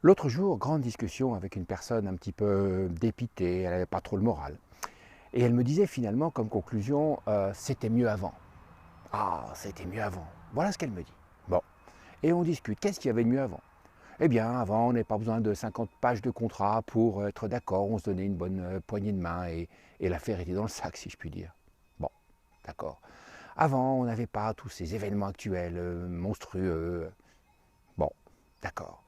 L'autre jour, grande discussion avec une personne un petit peu dépitée, elle n'avait pas trop le moral. Et elle me disait finalement comme conclusion, c'était mieux avant. Ah, c'était mieux avant. Voilà ce qu'elle me dit. Bon, et on discute, qu'est-ce qu'il y avait de mieux avant? Eh bien, avant, on n'avait pas besoin de 50 pages de contrat pour être d'accord, on se donnait une bonne poignée de main et l'affaire était dans le sac, si je puis dire. Bon, d'accord. Avant, on n'avait pas tous ces événements actuels monstrueux. Bon, d'accord.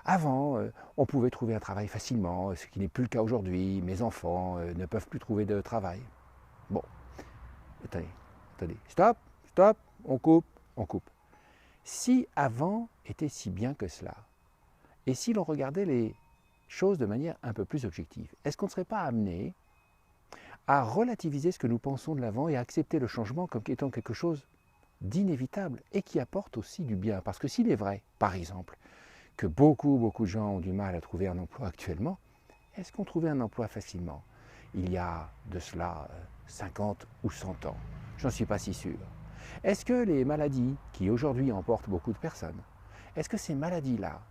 Avant, on pouvait trouver un travail facilement, ce qui n'est plus le cas aujourd'hui. Mes enfants ne peuvent plus trouver de travail. Bon, attendez, attendez. Stop, stop, on coupe, on coupe. Si avant était si bien que cela, et si l'on regardait les choses de manière un peu plus objective, est-ce qu'on ne serait pas amené à relativiser ce que nous pensons de l'avant et à accepter le changement comme étant quelque chose d'inévitable et qui apporte aussi du bien? Parce que s'il est vrai, par exemple, que beaucoup de gens ont du mal à trouver un emploi actuellement, est-ce qu'on trouvait un emploi facilement il y a de cela 50 ou 100 ans? J'en suis pas si sûr. Est-ce que les maladies qui aujourd'hui emportent beaucoup de personnes, est-ce que ces maladies-là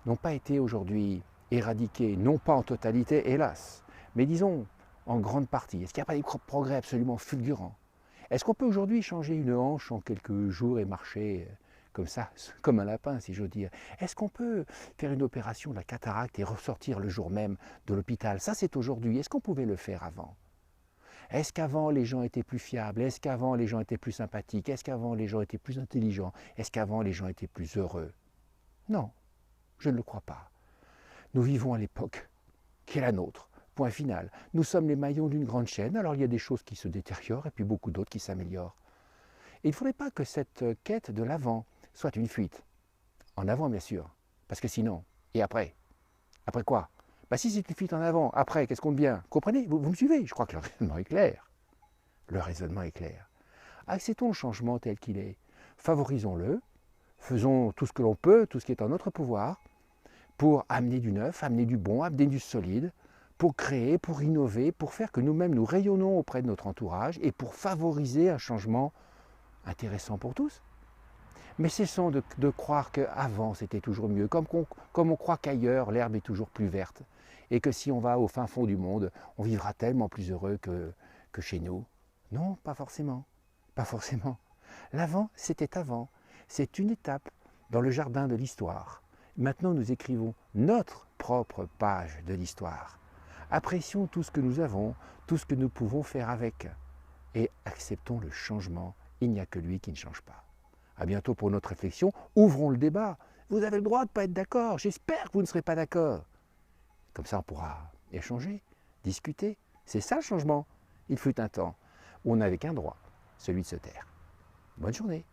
n'ont pas été aujourd'hui éradiquées, non pas en totalité, hélas, mais disons en grande partie? Est-ce qu'il n'y a pas des progrès absolument fulgurants? Est-ce qu'on peut aujourd'hui changer une hanche en quelques jours et marcher comme ça, comme un lapin, si j'ose dire? Est-ce qu'on peut faire une opération de la cataracte et ressortir le jour même de l'hôpital? Ça, c'est aujourd'hui. Est-ce qu'on pouvait le faire avant? Est-ce qu'avant les gens étaient plus fiables? Est-ce qu'avant les gens étaient plus sympathiques? Est-ce qu'avant les gens étaient plus intelligents? Est-ce qu'avant les gens étaient plus heureux? Non, je ne le crois pas. Nous vivons à l'époque qui est la nôtre. Point final. Nous sommes les maillons d'une grande chaîne, alors il y a des choses qui se détériorent et puis beaucoup d'autres qui s'améliorent. Et il ne faudrait pas que cette quête de l'avant soit une fuite. En avant, bien sûr. Parce que sinon, et après? Après quoi? Bah si c'est une fuite en avant, après, qu'est-ce qu'on devient? Comprenez? Vous me suivez? Je crois que le raisonnement est clair. Le raisonnement est clair. Acceptons le changement tel qu'il est. Favorisons-le. Faisons tout ce que l'on peut, tout ce qui est en notre pouvoir, pour amener du neuf, amener du bon, amener du solide, pour créer, pour innover, pour faire que nous-mêmes nous rayonnons auprès de notre entourage et pour favoriser un changement intéressant pour tous. Mais cessons de croire qu'avant c'était toujours mieux, comme on croit qu'ailleurs l'herbe est toujours plus verte, et que si on va au fin fond du monde, on vivra tellement plus heureux que chez nous. Non, pas forcément. Pas forcément. L'avant, c'était avant. C'est une étape dans le jardin de l'histoire. Maintenant, nous écrivons notre propre page de l'histoire. Apprécions tout ce que nous avons, tout ce que nous pouvons faire avec, et acceptons le changement. Il n'y a que lui qui ne change pas. À bientôt pour notre réflexion. Ouvrons le débat. Vous avez le droit de ne pas être d'accord. J'espère que vous ne serez pas d'accord. Comme ça, on pourra échanger, discuter. C'est ça le changement. Il fut un temps où on n'avait qu'un droit, celui de se taire. Bonne journée.